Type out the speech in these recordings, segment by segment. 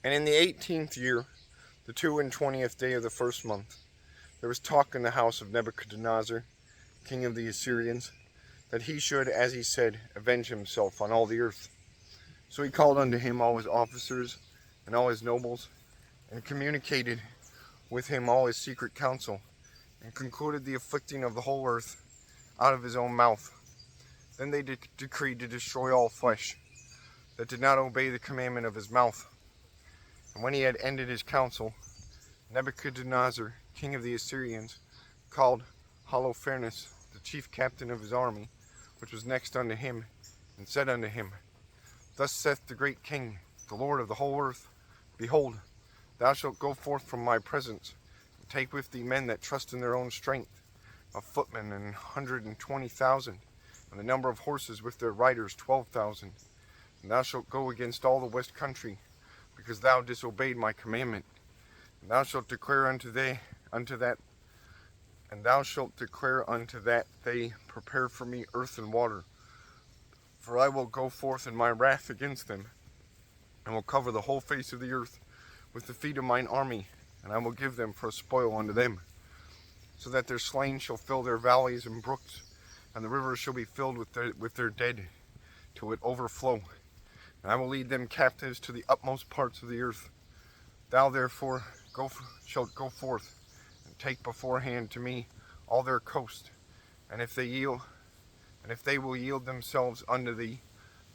And in the 18th year, the 22nd day of the first month, there was talk in the house of Nebuchadnezzar, king of the Assyrians, that he should, as he said, avenge himself on all the earth. So he called unto him all his officers and all his nobles, and communicated with him all his secret counsel, and concluded the afflicting of the whole earth out of his own mouth. Then they decreed to destroy all flesh that did not obey the commandment of his mouth. And when he had ended his counsel, Nebuchadnezzar, king of the Assyrians, called Holofernes, the chief captain of his army, which was next unto him, and said unto him, Thus saith the great king, the Lord of the whole earth, Behold, thou shalt go forth from my presence, and take with thee men that trust in their own strength, of footmen 120,000, and the number of horses with their riders 12,000. And thou shalt go against all the west country, because thou disobeyed my commandment. And thou shalt declare unto that they prepare for me earth and water. For I will go forth in my wrath against them, and will cover the whole face of the earth with the feet of mine army, and I will give them for a spoil unto them, so that their slain shall fill their valleys and brooks, and the rivers shall be filled with their dead, till it overflow. And I will lead them captives to the utmost parts of the earth. Thou therefore shalt go forth, and take beforehand to me all their coast, and if they will yield themselves unto thee,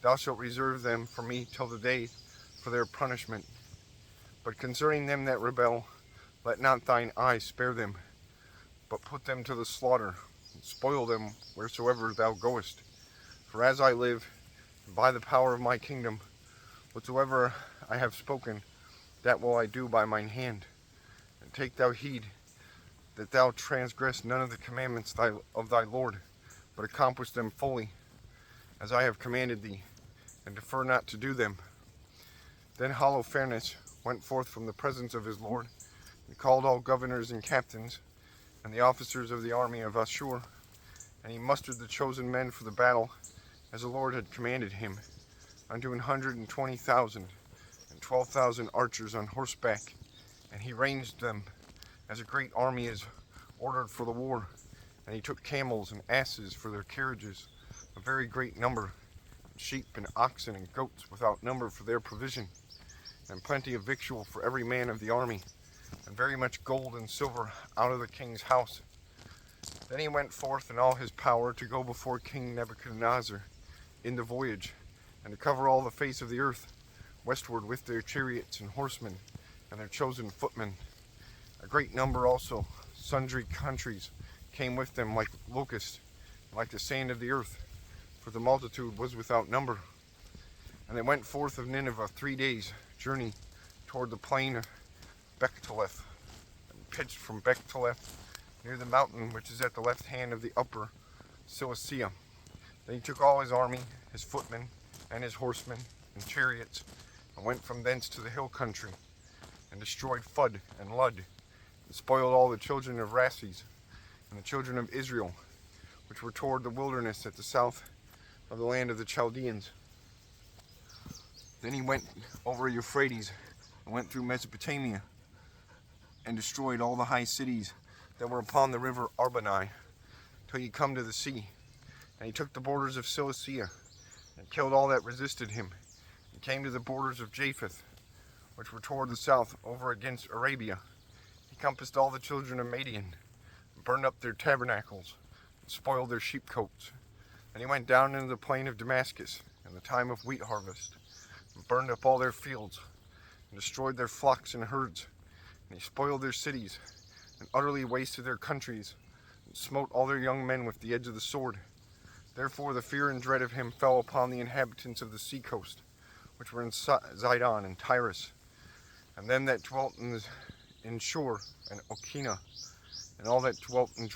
thou shalt reserve them for me till the day for their punishment. But concerning them that rebel, let not thine eye spare them, but put them to the slaughter, and spoil them wheresoever thou goest. For as I live, and by the power of my kingdom, whatsoever I have spoken, that will I do by mine hand. And take thou heed that thou transgress none of the commandments of thy Lord, but accomplish them fully, as I have commanded thee, and defer not to do them. Then Holofernes went forth from the presence of his Lord, and called all governors and captains, and the officers of the army of Ashur, and he mustered the chosen men for the battle, as the Lord had commanded him, unto 120,000, and 12,000 archers on horseback, and he ranged them as a great army is ordered for the war. And he took camels and asses for their carriages, a very great number, and sheep and oxen and goats without number for their provision, and plenty of victual for every man of the army, and very much gold and silver out of the king's house. Then he went forth in all his power to go before King Nebuchadnezzar in the voyage, and to cover all the face of the earth, westward with their chariots and horsemen, and their chosen footmen. A great number also, sundry countries, came with them like locusts, and like the sand of the earth, for the multitude was without number. And they went forth of Nineveh 3 days' journey toward the plain of Bechteleth, and pitched from Bechteleth near the mountain which is at the left hand of the upper Cilicia. Then he took all his army, his footmen, and his horsemen, and chariots, and went from thence to the hill country, and destroyed Phud and Lud, and spoiled all the children of Races, and the children of Israel, which were toward the wilderness at the south of the land of the Chaldeans. Then he went over Euphrates, and went through Mesopotamia, and destroyed all the high cities that were upon the river Arbanai, till he come to the sea. And he took the borders of Cilicia, and killed all that resisted him, and came to the borders of Japheth, which were toward the south, over against Arabia. He compassed all the children of Madian, and burned up their tabernacles, and spoiled their sheepcotes. And he went down into the plain of Damascus in the time of wheat harvest, and burned up all their fields, and destroyed their flocks and herds. And he spoiled their cities, and utterly wasted their countries, and smote all their young men with the edge of the sword. Therefore the fear and dread of him fell upon the inhabitants of the seacoast, which were in Zidon and Tyrus, and them that dwelt in Shur and Okina, and all that dwelt in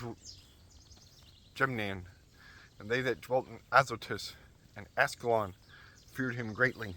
Jemnan, and they that dwelt in Azotus and Askelon feared him greatly.